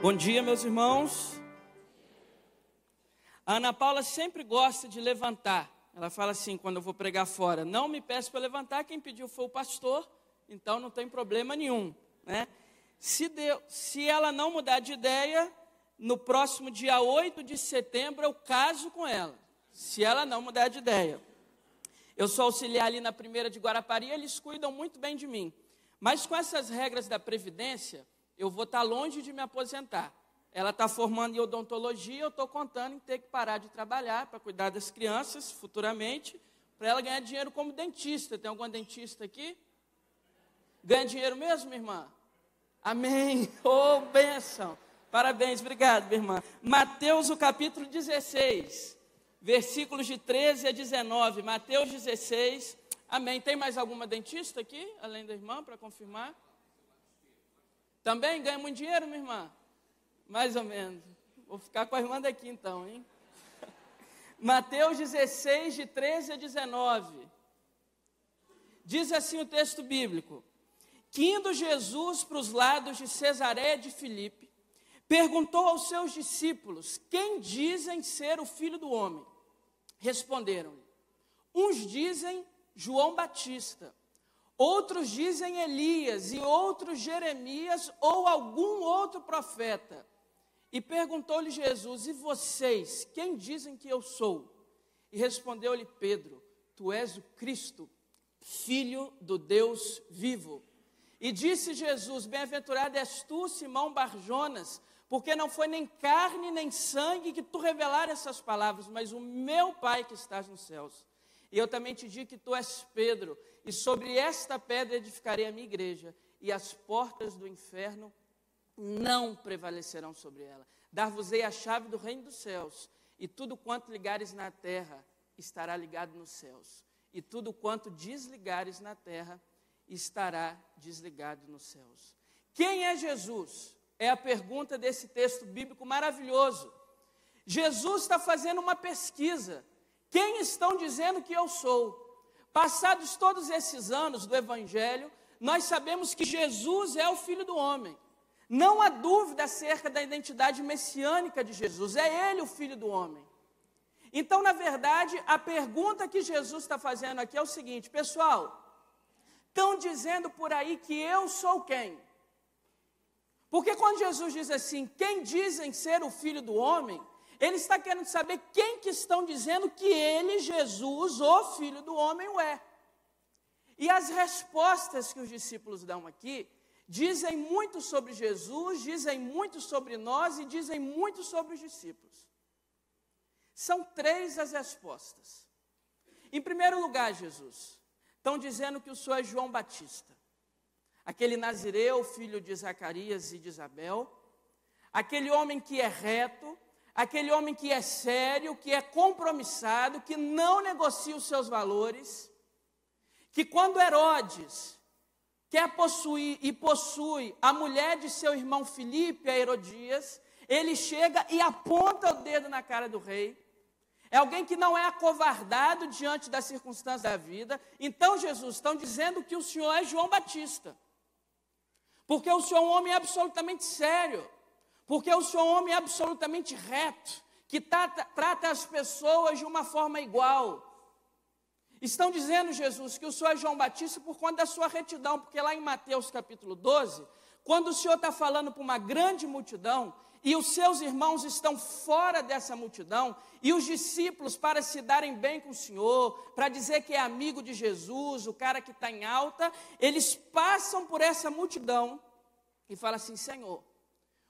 Bom dia, meus irmãos. A Ana Paula sempre gosta de levantar. Ela fala assim, quando eu vou pregar fora: não me peça para levantar, quem pediu foi o pastor, então não tem problema nenhum, né? Se ela não mudar de ideia, no próximo dia 8 de setembro eu caso com ela, se ela não mudar de ideia. Eu sou auxiliar ali na primeira de Guarapari, eles cuidam muito bem de mim. Mas com essas regras da Previdência, eu vou estar longe de me aposentar. Ela está formando em odontologia, eu estou contando em ter que parar de trabalhar para cuidar das crianças futuramente, para ela ganhar dinheiro como dentista. Tem alguma dentista aqui? Ganha dinheiro mesmo, minha irmã? Amém. Oh, bênção. Parabéns, obrigado, minha irmã. Mateus, o capítulo 16, versículos de 13 a 19. Mateus 16, amém. Tem mais alguma dentista aqui, além da irmã, para confirmar? Também ganha muito dinheiro, minha irmã? Mais ou menos. Vou ficar com a irmã daqui então, hein? Mateus 16, de 13 a 19. Diz assim o texto bíblico: que indo Jesus para os lados de Cesareia de Filipe, perguntou aos seus discípulos: quem dizem ser o Filho do Homem? Responderam-lhe: uns dizem João Batista, outros dizem Elias, e outros Jeremias ou algum outro profeta. E perguntou-lhe Jesus: e vocês, quem dizem que eu sou? E respondeu-lhe Pedro: tu és o Cristo, Filho do Deus vivo. E disse Jesus: bem-aventurado és tu, Simão Barjonas, porque não foi nem carne nem sangue que tu revelaram essas palavras, mas o meu Pai que estás nos céus. E eu também te digo que tu és Pedro, e sobre esta pedra edificarei a minha igreja, e as portas do inferno não prevalecerão sobre ela. Dar-vos-ei a chave do reino dos céus, e tudo quanto ligares na terra estará ligado nos céus, e tudo quanto desligares na terra estará desligado nos céus. Quem é Jesus? É a pergunta desse texto bíblico maravilhoso. Jesus está fazendo uma pesquisa. Quem estão dizendo que eu sou? Passados todos esses anos do Evangelho, nós sabemos que Jesus é o Filho do Homem. Não há dúvida acerca da identidade messiânica de Jesus. É Ele o Filho do Homem. Então, na verdade, a pergunta que Jesus está fazendo aqui é o seguinte: pessoal, estão dizendo por aí que eu sou quem? Porque quando Jesus diz assim, quem dizem ser o Filho do Homem, ele está querendo saber quem que estão dizendo que ele, Jesus, o Filho do Homem, o é. E as respostas que os discípulos dão aqui dizem muito sobre Jesus, dizem muito sobre nós e dizem muito sobre os discípulos. São três as respostas. Em primeiro lugar, Jesus, estão dizendo que o Senhor é João Batista, aquele nazireu, filho de Zacarias e de Isabel, aquele homem que é reto, aquele homem que é sério, que é compromissado, que não negocia os seus valores, que quando Herodes quer possuir e possui a mulher de seu irmão Filipe, a Herodias, ele chega e aponta o dedo na cara do rei. É alguém que não é acovardado diante das circunstâncias da vida. Então, Jesus, estão dizendo que o Senhor é João Batista, porque o Senhor é um homem absolutamente sério, porque o Senhor é um homem absolutamente reto, que trata as pessoas de uma forma igual. Estão dizendo, Jesus, que o Senhor é João Batista por conta da sua retidão, porque lá em Mateus capítulo 12, quando o Senhor está falando para uma grande multidão, e os seus irmãos estão fora dessa multidão, e os discípulos, para se darem bem com o Senhor, para dizer que é amigo de Jesus, o cara que está em alta, eles passam por essa multidão e falam assim: Senhor,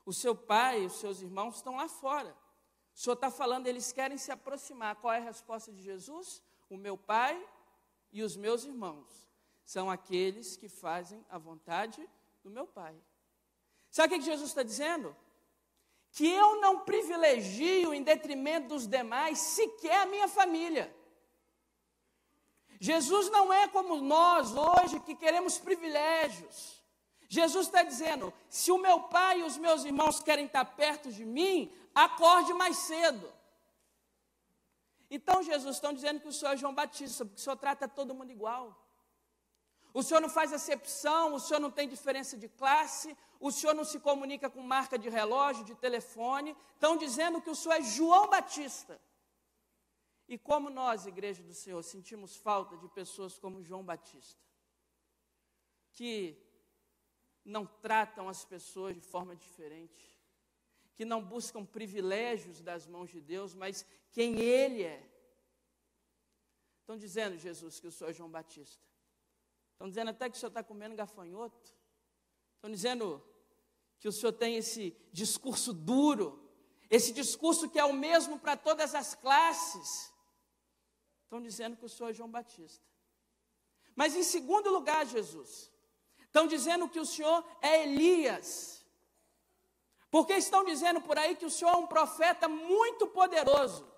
o seu pai e os seus irmãos estão lá fora. O Senhor está falando, eles querem se aproximar. Qual é a resposta de Jesus? O meu pai e os meus irmãos são aqueles que fazem a vontade do meu pai. Sabe o que Jesus está dizendo? Que eu não privilegio em detrimento dos demais sequer a minha família. Jesus não é como nós hoje que queremos privilégios. Jesus está dizendo: se o meu pai e os meus irmãos querem estar perto de mim, acorde mais cedo. Então, Jesus, estão dizendo que o Senhor é João Batista, porque o Senhor trata todo mundo igual. O Senhor não faz acepção, o Senhor não tem diferença de classe, o Senhor não se comunica com marca de relógio, de telefone. Estão dizendo que o Senhor é João Batista. E como nós, Igreja do Senhor, sentimos falta de pessoas como João Batista, que não tratam as pessoas de forma diferente, que não buscam privilégios das mãos de Deus, mas quem Ele é. Estão dizendo, Jesus, que o Senhor é João Batista. Estão dizendo até que o Senhor está comendo gafanhoto. Estão dizendo que o Senhor tem esse discurso duro, esse discurso que é o mesmo para todas as classes. Estão dizendo que o Senhor é João Batista. Mas em segundo lugar, Jesus, estão dizendo que o Senhor é Elias. Porque estão dizendo por aí que o Senhor é um profeta muito poderoso.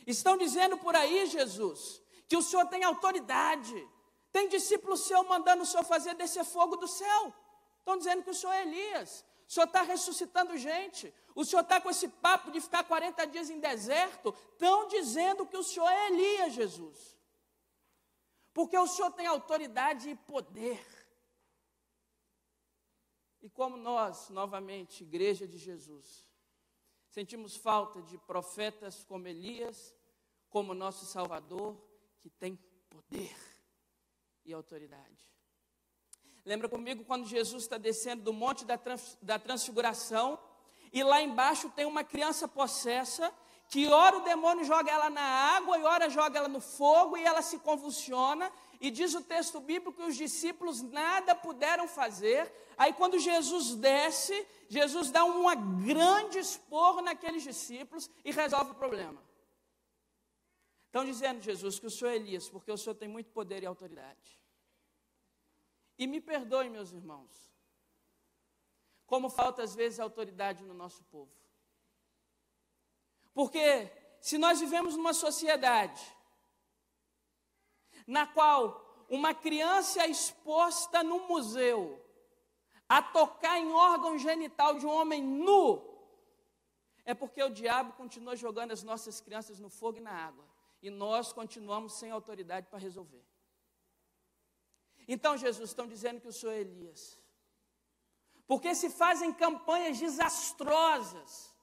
Estão dizendo por aí, Jesus, que o Senhor tem autoridade. Tem discípulo seu mandando o Senhor fazer descer fogo do céu. Estão dizendo que o Senhor é Elias. O Senhor está ressuscitando gente. O Senhor está com esse papo de ficar 40 dias em deserto. Estão dizendo que o Senhor é Elias, Jesus. Porque o Senhor tem autoridade e poder. E como nós, novamente, Igreja de Jesus, sentimos falta de profetas como Elias, como nosso Salvador, que tem poder e autoridade. Lembra comigo quando Jesus está descendo do monte da transfiguração, e lá embaixo tem uma criança possessa, que ora o demônio joga ela na água, e ora joga ela no fogo, e ela se convulsiona, e diz o texto bíblico que os discípulos nada puderam fazer. Aí quando Jesus desce, Jesus dá uma grande esporro naqueles discípulos e resolve o problema. Estão dizendo, Jesus, que o Senhor é Elias, porque o Senhor tem muito poder e autoridade. E me perdoem, meus irmãos, como falta às vezes autoridade no nosso povo. Porque se nós vivemos numa sociedade na qual uma criança é exposta num museu a tocar em órgão genital de um homem nu, é porque o diabo continua jogando as nossas crianças no fogo e na água, e nós continuamos sem autoridade para resolver. Então, Jesus, estão dizendo que o Senhor é Elias, porque se fazem campanhas desastrosas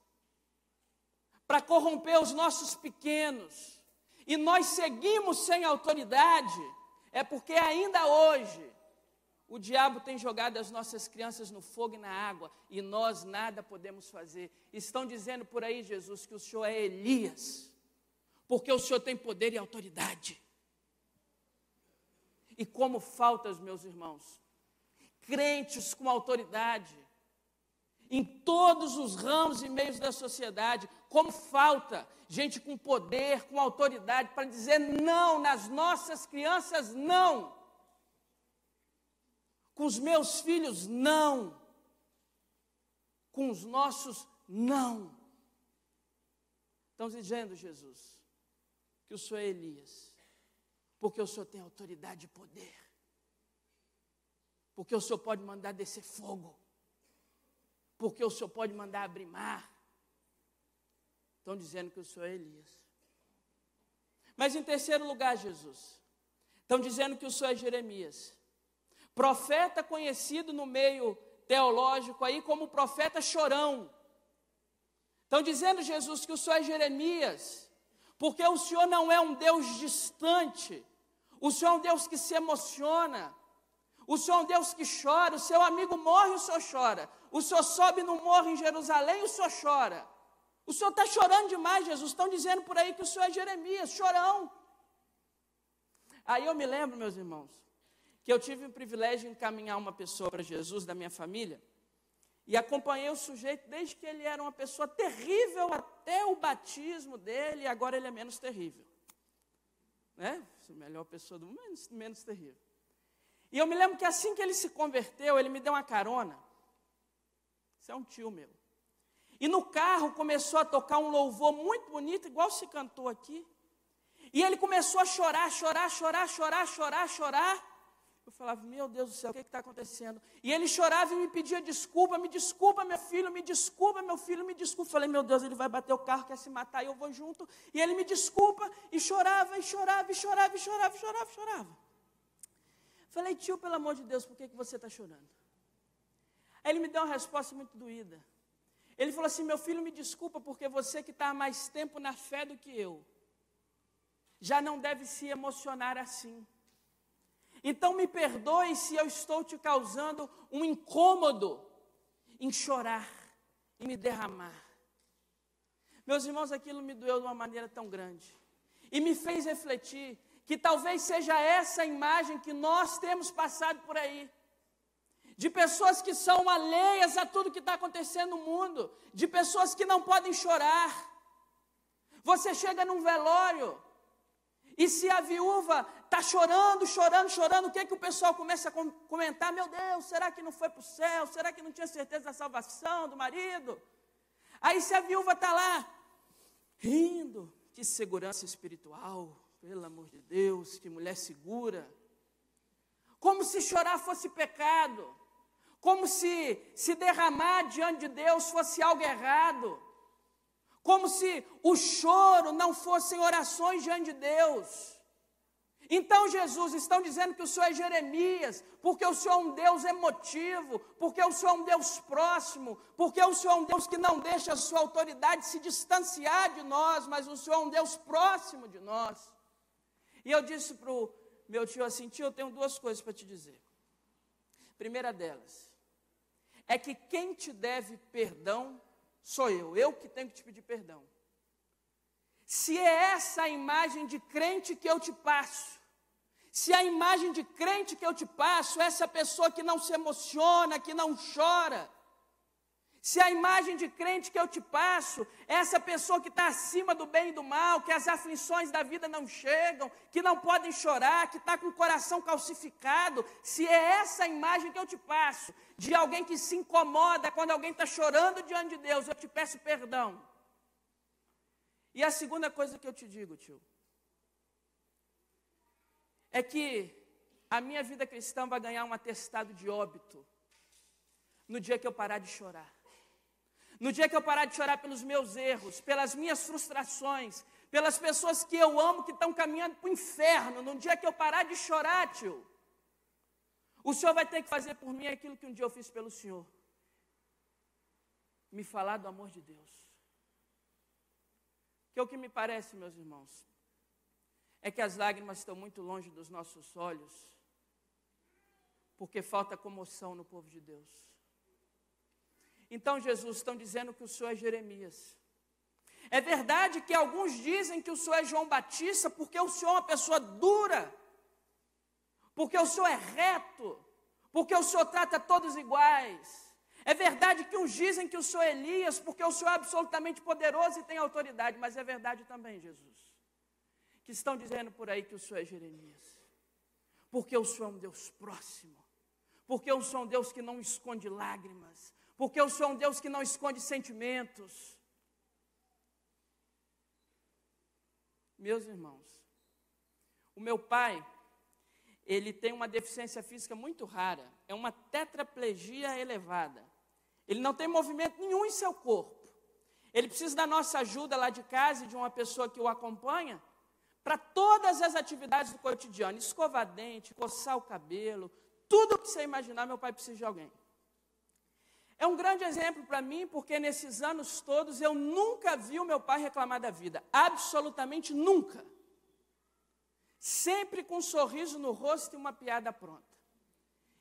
para corromper os nossos pequenos, e nós seguimos sem autoridade, é porque ainda hoje o diabo tem jogado as nossas crianças no fogo e na água, e nós nada podemos fazer. Estão dizendo por aí, Jesus, que o Senhor é Elias, porque o Senhor tem poder e autoridade. E como falta, meus irmãos, crentes com autoridade, em todos os ramos e meios da sociedade, como falta gente com poder, com autoridade, para dizer não nas nossas crianças, não. Com os meus filhos, não. Com os nossos, não. Estão dizendo, Jesus, que o Senhor é Elias, porque o Senhor tem autoridade e poder. Porque o Senhor pode mandar descer fogo. Porque o Senhor pode mandar abrir mar. Estão dizendo que o Senhor é Elias. Mas em terceiro lugar, Jesus, estão dizendo que o Senhor é Jeremias, profeta conhecido no meio teológico aí como profeta chorão. Estão dizendo, Jesus, que o Senhor é Jeremias, porque o Senhor não é um Deus distante, o Senhor é um Deus que se emociona, o Senhor é um Deus que chora, o seu amigo morre, o Senhor chora, o Senhor sobe no morro em Jerusalém, o Senhor chora. O Senhor está chorando demais, Jesus. Estão dizendo por aí que o Senhor é Jeremias, chorão. Aí eu me lembro, meus irmãos, que eu tive o privilégio de encaminhar uma pessoa para Jesus da minha família, e acompanhei o sujeito desde que ele era uma pessoa terrível até o batismo dele, e agora ele é menos terrível. Né? A melhor pessoa do mundo, menos terrível. E eu me lembro que assim que ele se converteu, ele me deu uma carona. Isso é um tio meu. E no carro começou a tocar um louvor muito bonito, igual se cantou aqui. E ele começou a chorar, chorar, chorar, chorar, chorar, chorar. Eu falava, meu Deus do céu, o que está acontecendo? E ele chorava e me pedia desculpa, me desculpa, meu filho, me desculpa, meu filho, me desculpa. Falei, meu Deus, ele vai bater o carro, quer se matar, e eu vou junto. E ele me desculpa, e chorava, e chorava, e chorava, e chorava, e chorava, e chorava. Falei, tio, pelo amor de Deus, por que você está chorando? Aí ele me deu uma resposta muito doída. Ele falou assim, meu filho, me desculpa, porque você que está há mais tempo na fé do que eu, já não deve se emocionar assim. Então me perdoe se eu estou te causando um incômodo em chorar e me derramar. Meus irmãos, aquilo me doeu de uma maneira tão grande. E me fez refletir que talvez seja essa a imagem que nós temos passado por aí. De pessoas que são alheias a tudo que está acontecendo no mundo. De pessoas que não podem chorar. Você chega num velório e se a viúva está chorando, o que o pessoal começa a comentar? Meu Deus, será que não foi para o céu? Será que não tinha certeza da salvação do marido? Aí se a viúva está lá, rindo, que segurança espiritual, pelo amor de Deus, que mulher segura. Como se chorar fosse pecado, como se derramar diante de Deus fosse algo errado, como se o choro não fossem orações diante de Deus. Então Jesus, estão dizendo que o Senhor é Jeremias, porque o Senhor é um Deus emotivo, porque o Senhor é um Deus próximo, porque o Senhor é um Deus que não deixa a sua autoridade se distanciar de nós, mas o Senhor é um Deus próximo de nós. E eu disse para o meu tio assim, tio, eu tenho duas coisas para te dizer. Primeira delas, é que quem te deve perdão sou eu que tenho que te pedir perdão. Se é essa a imagem de crente que eu te passo, se a imagem de crente que eu te passo é essa pessoa que não se emociona, que não chora, se a imagem de crente que eu te passo é essa pessoa que está acima do bem e do mal, que as aflições da vida não chegam, que não podem chorar, que está com o coração calcificado, se é essa a imagem que eu te passo, de alguém que se incomoda quando alguém está chorando diante de Deus, eu te peço perdão. E a segunda coisa que eu te digo, tio, é que a minha vida cristã vai ganhar um atestado de óbito no dia que eu parar de chorar. No dia que eu parar de chorar pelos meus erros, pelas minhas frustrações, pelas pessoas que eu amo que estão caminhando para o inferno, no dia que eu parar de chorar, tio, o Senhor vai ter que fazer por mim aquilo que um dia eu fiz pelo Senhor. Me falar do amor de Deus. Que o que me parece, meus irmãos, é que as lágrimas estão muito longe dos nossos olhos, porque falta comoção no povo de Deus. Então, Jesus, estão dizendo que o Senhor é Jeremias. É verdade que alguns dizem que o Senhor é João Batista, porque o Senhor é uma pessoa dura, porque o Senhor é reto, porque o Senhor trata todos iguais. É verdade que uns dizem que o Senhor é Elias, porque o Senhor é absolutamente poderoso e tem autoridade, mas é verdade também, Jesus, que estão dizendo por aí que o Senhor é Jeremias, porque o Senhor é um Deus próximo, porque o Senhor é um Deus que não esconde lágrimas, porque o Senhor é um Deus que não esconde sentimentos. Meus irmãos, o meu pai, ele tem uma deficiência física muito rara, é uma tetraplegia elevada. Ele não tem movimento nenhum em seu corpo. Ele precisa da nossa ajuda lá de casa e de uma pessoa que o acompanha para todas as atividades do cotidiano, escovar dente, coçar o cabelo, tudo o que você imaginar, meu pai precisa de alguém. É um grande exemplo para mim, porque nesses anos todos eu nunca vi o meu pai reclamar da vida, absolutamente nunca. Sempre com um sorriso no rosto e uma piada pronta.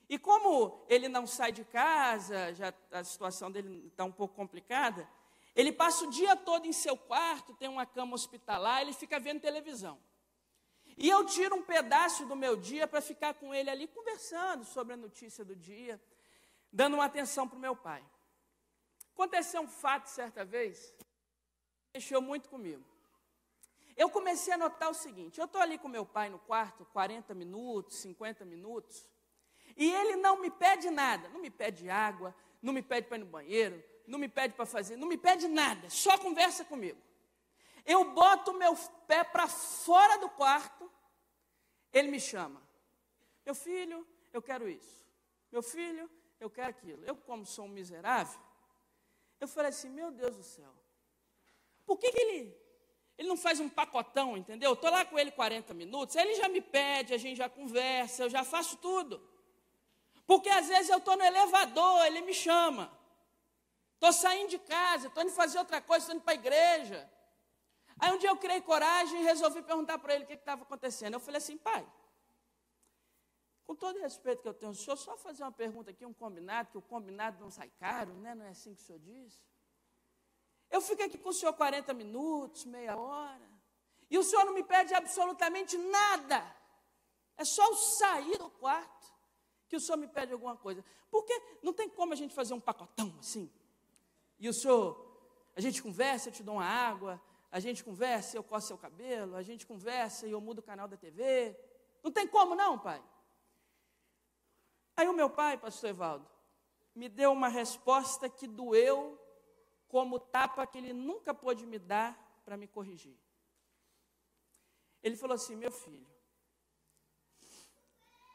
E como ele não sai de casa, já a situação dele está um pouco complicada, ele passa o dia todo em seu quarto, tem uma cama hospitalar, ele fica vendo televisão. E eu tiro um pedaço do meu dia para ficar com ele ali, conversando sobre a notícia do dia, dando uma atenção para o meu pai. Aconteceu um fato certa vez, que mexeu muito comigo. Eu comecei a notar o seguinte, eu estou ali com meu pai no quarto, 40 minutos, 50 minutos, e ele não me pede nada, não me pede água, não me pede para ir no banheiro, não me pede para fazer, não me pede nada, só conversa comigo. Eu boto o meu pé para fora do quarto, ele me chama. Meu filho, eu quero isso. Meu filho, eu quero aquilo. Eu, como sou um miserável, eu falei assim, meu Deus do céu, por que ele Ele não faz um pacotão, entendeu? Eu estou lá com ele 40 minutos, aí ele já me pede, a gente já conversa, eu já faço tudo. Porque às vezes eu estou no elevador, ele me chama. Estou saindo de casa, estou indo fazer outra coisa, estou indo para a igreja. Aí um dia eu criei coragem e resolvi perguntar para ele o que estava acontecendo. Eu falei assim, pai, com todo o respeito que eu tenho ao senhor, só fazer uma pergunta aqui, um combinado, que o combinado não sai caro, né? Não é assim que o senhor diz? Eu fico aqui com o senhor 40 minutos, meia hora, e o senhor não me pede absolutamente nada. É só eu sair do quarto que o senhor me pede alguma coisa. Porque não tem como a gente fazer um pacotão assim. E o senhor, a gente conversa, eu te dou uma água, a gente conversa, eu coço seu cabelo, a gente conversa e eu mudo o canal da TV. Não tem como não, pai. Aí o meu pai, pastor Evaldo, me deu uma resposta que doeu como tapa que ele nunca pôde me dar para me corrigir. Ele falou assim, meu filho,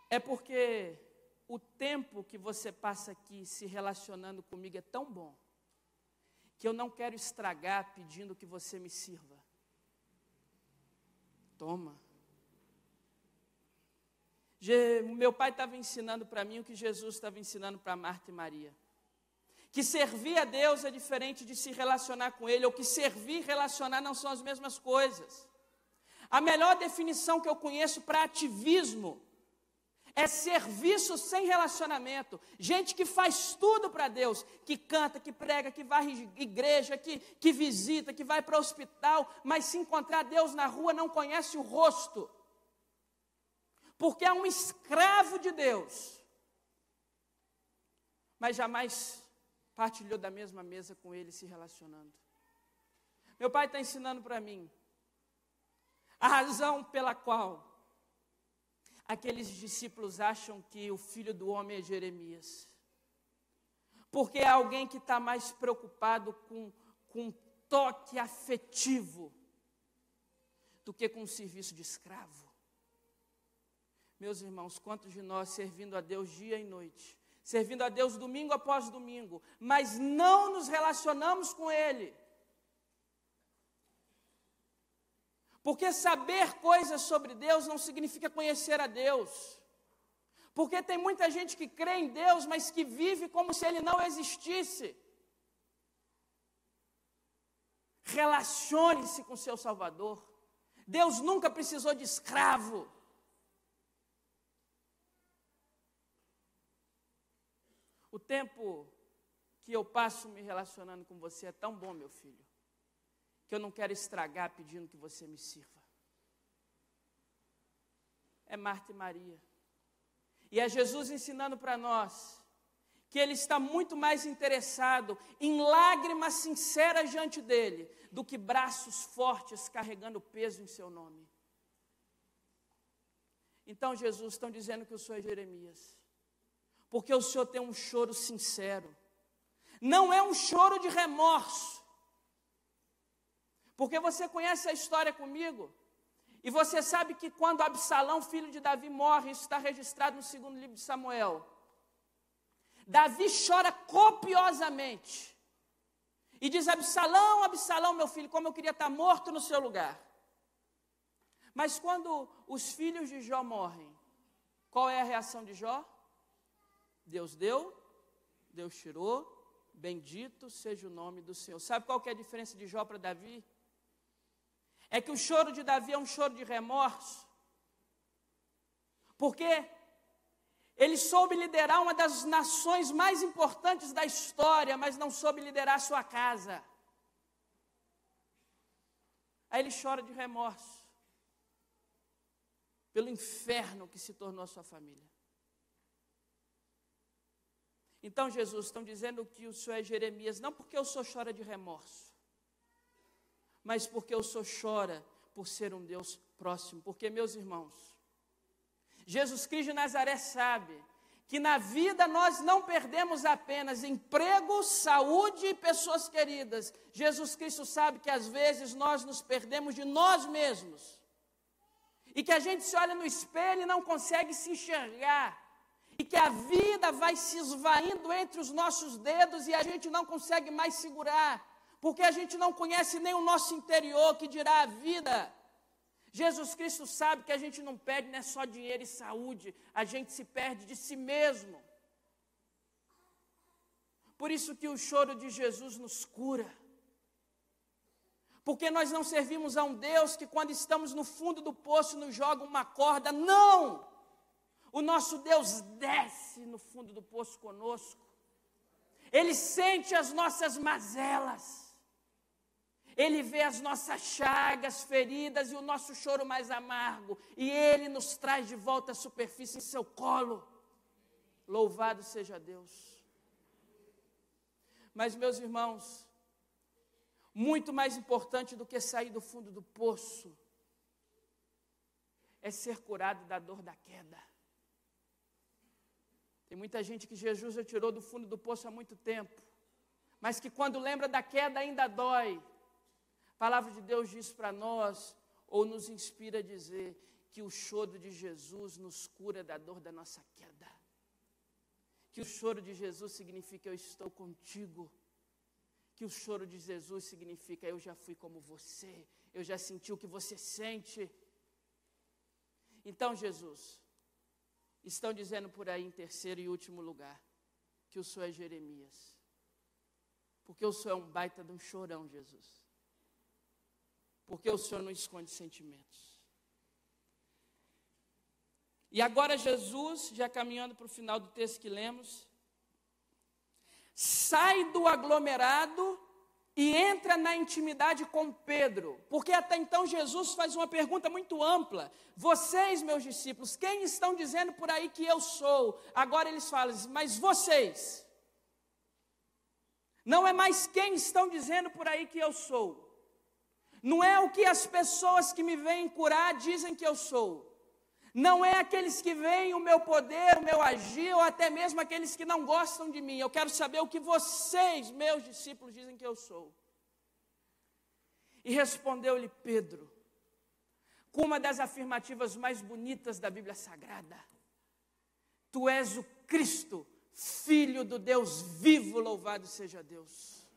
é porque o tempo que você passa aqui se relacionando comigo é tão bom, que eu não quero estragar pedindo que você me sirva. Toma. Meu pai estava ensinando para mim o que Jesus estava ensinando para Marta e Maria. Que servir a Deus é diferente de se relacionar com Ele, ou que servir e relacionar não são as mesmas coisas. A melhor definição que eu conheço para ativismo é serviço sem relacionamento. Gente que faz tudo para Deus, que canta, que prega, que vai à igreja, que visita, que vai para o hospital, mas se encontrar Deus na rua não conhece o rosto. Porque é um escravo de Deus. Mas jamais partilhou da mesma mesa com Ele se relacionando. Meu pai está ensinando para mim a razão pela qual aqueles discípulos acham que o filho do homem é Jeremias. Porque é alguém que está mais preocupado com um toque afetivo do que com um serviço de escravo. Meus irmãos, quantos de nós servindo a Deus dia e noite, servindo a Deus domingo após domingo, mas não nos relacionamos com Ele. Porque saber coisas sobre Deus não significa conhecer a Deus. Porque tem muita gente que crê em Deus, mas que vive como se Ele não existisse. Relacione-se com seu Salvador. Deus nunca precisou de escravo. O tempo que eu passo me relacionando com você é tão bom, meu filho, que eu não quero estragar pedindo que você me sirva. É Marta e Maria. E é Jesus ensinando para nós que Ele está muito mais interessado em lágrimas sinceras diante dEle do que braços fortes carregando peso em seu nome. Então, Jesus, estão dizendo que o Senhor é Jeremias, porque o Senhor tem um choro sincero. Não é um choro de remorso. Porque você conhece a história comigo, e você sabe que quando Absalão, filho de Davi, morre, isso está registrado no 2º livro de Samuel, Davi chora copiosamente, e diz, Absalão, Absalão, meu filho, como eu queria estar morto no seu lugar. Mas quando os filhos de Jó morrem, qual é a reação de Jó? Deus deu, Deus tirou, bendito seja o nome do Senhor. Sabe qual que é a diferença de Jó para Davi? É que o choro de Davi é um choro de remorso. Porque ele soube liderar uma das nações mais importantes da história, mas não soube liderar a sua casa. Aí ele chora de remorso pelo inferno que se tornou a sua família. Então, Jesus, estão dizendo que o Senhor é Jeremias, não porque o Senhor chora de remorso, mas porque o Senhor chora por ser um Deus próximo. Porque, meus irmãos, Jesus Cristo de Nazaré sabe que na vida nós não perdemos apenas emprego, saúde e pessoas queridas. Jesus Cristo sabe que às vezes nós nos perdemos de nós mesmos. E que a gente se olha no espelho e não consegue se enxergar. E que a vida vai se esvaindo entre os nossos dedos e a gente não consegue mais segurar. porque a gente não conhece nem o nosso interior, que dirá a vida. Jesus Cristo sabe que a gente não perde, não é só dinheiro e saúde, a gente se perde de si mesmo. Por isso que o choro de Jesus nos cura. Porque nós não servimos a um Deus que quando estamos no fundo do poço nos joga uma corda, não! O nosso Deus desce no fundo do poço conosco. Ele sente as nossas mazelas. Ele vê as nossas chagas, feridas e o nosso choro mais amargo. E Ele nos traz de volta à superfície em seu colo. Louvado seja Deus. Mas, meus irmãos, muito mais importante do que sair do fundo do poço é ser curado da dor da queda. Tem muita gente que Jesus já tirou do fundo do poço há muito tempo, mas que quando lembra da queda ainda dói. A palavra de Deus diz para nós, ou nos inspira a dizer, que o choro de Jesus nos cura da dor da nossa queda. Que o choro de Jesus significa eu estou contigo. Que o choro de Jesus significa eu já fui como você, eu já senti o que você sente. Então, Jesus, estão dizendo por aí em terceiro e último lugar, que o Senhor é Jeremias. Porque o Senhor é um baita de um chorão, Jesus. Porque o Senhor não esconde sentimentos. E agora Jesus, já caminhando para o final do texto que lemos, sai do aglomerado e entra na intimidade com Pedro, porque até então Jesus faz uma pergunta muito ampla: vocês, meus discípulos, quem estão dizendo por aí que eu sou? Agora eles falam, mas vocês, não é mais quem estão dizendo por aí que eu sou, não é o que as pessoas que me vêm curar dizem que eu sou, não é aqueles que veem o meu poder, o meu agir, ou até mesmo aqueles que não gostam de mim. Eu quero saber o que vocês, meus discípulos, dizem que eu sou. E respondeu-lhe Pedro, com uma das afirmativas mais bonitas da Bíblia Sagrada: Tu és o Cristo, Filho do Deus vivo, louvado seja Deus.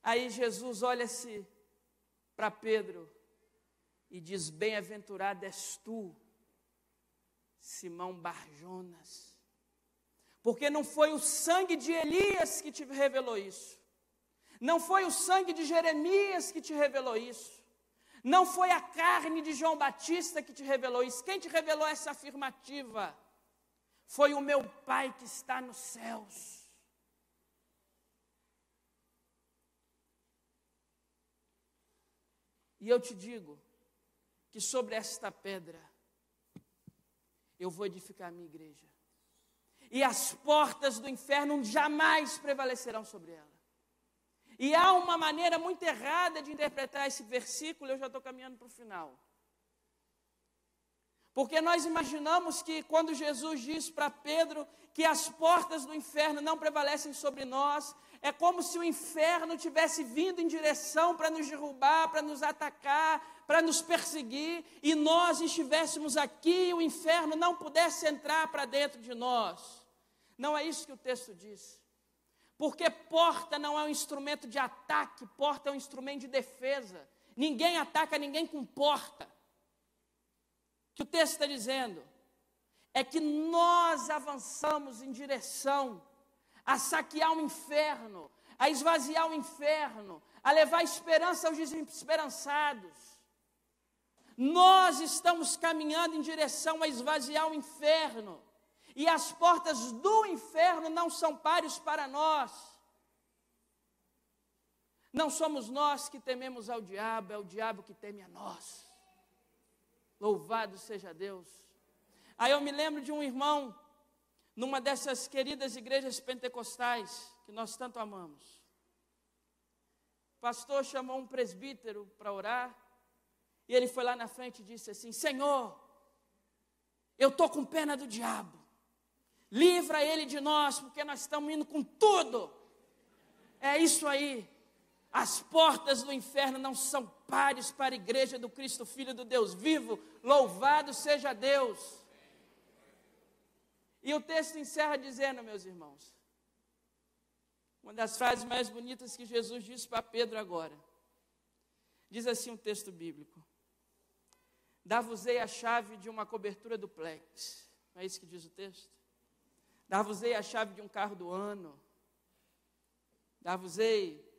Aí Jesus olha-se para Pedro e diz: bem-aventurado és tu, Simão Barjonas, porque não foi o sangue de Elias que te revelou isso, não foi o sangue de Jeremias que te revelou isso, não foi a carne de João Batista que te revelou isso. Quem te revelou essa afirmativa foi o meu Pai que está nos céus. E eu te digo que sobre esta pedra eu vou edificar a minha igreja, e as portas do inferno jamais prevalecerão sobre ela. E há uma maneira muito errada de interpretar esse versículo, eu já estou caminhando para o final. Porque nós imaginamos que quando Jesus diz para Pedro que as portas do inferno não prevalecem sobre nós, é como se o inferno tivesse vindo em direção para nos derrubar, para nos atacar, para nos perseguir, e nós estivéssemos aqui e o inferno não pudesse entrar para dentro de nós. Não é isso que o texto diz. Porque porta não é um instrumento de ataque, porta é um instrumento de defesa. Ninguém ataca ninguém com porta. O que o texto está dizendo é que nós avançamos em direção a saquear o inferno, a esvaziar o inferno, a levar esperança aos desesperançados. Nós estamos caminhando em direção a esvaziar o inferno, e as portas do inferno não são páreos para nós. Não somos nós que tememos ao diabo, é o diabo que teme a nós. Louvado seja Deus. Aí eu me lembro de um irmão, numa dessas queridas igrejas pentecostais, que nós tanto amamos. O pastor chamou um presbítero para orar, e ele foi lá na frente e disse assim: Senhor, eu estou com pena do diabo, livra ele de nós, porque nós estamos indo com tudo. É isso aí. As portas do inferno não são pares para a igreja do Cristo Filho do Deus vivo. Louvado seja Deus. E o texto encerra dizendo, meus irmãos, Uma das frases mais bonitas que Jesus disse para Pedro agora. Diz assim um texto bíblico: dar-vos-ei a chave de uma cobertura duplex. Não é isso que diz o texto? Dar-vos-ei a chave de um carro do ano. Dar-vos-ei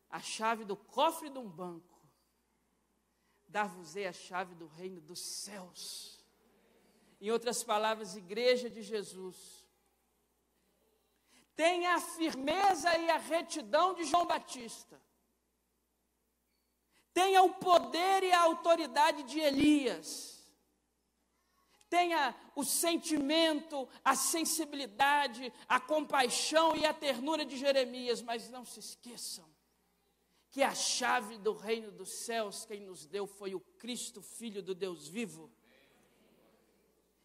a chave do cofre de um banco. Dar-vos-ei a chave do reino dos céus. Em outras palavras, igreja de Jesus, tenha a firmeza e a retidão de João Batista. Tenha o poder e a autoridade de Elias. Tenha o sentimento, a sensibilidade, a compaixão e a ternura de Jeremias. Mas não se esqueçam que a chave do reino dos céus, quem nos deu foi o Cristo, Filho do Deus vivo.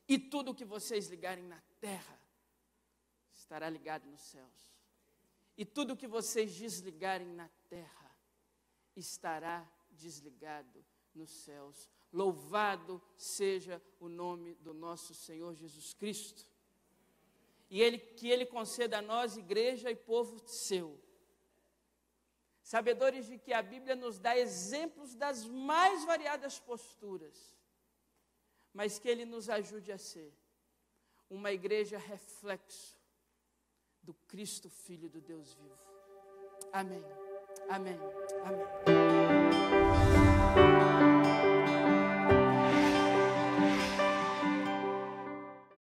E tudo que vocês ligarem na terra estará ligado nos céus. E tudo que vocês desligarem na terra estará desligado nos céus. Louvado seja o nome do nosso Senhor Jesus Cristo. E que Ele conceda a nós, igreja e povo seu, sabedores de que a Bíblia nos dá exemplos das mais variadas posturas, mas que Ele nos ajude a ser uma igreja reflexo do Cristo, Filho do Deus vivo. Amém, amém, amém.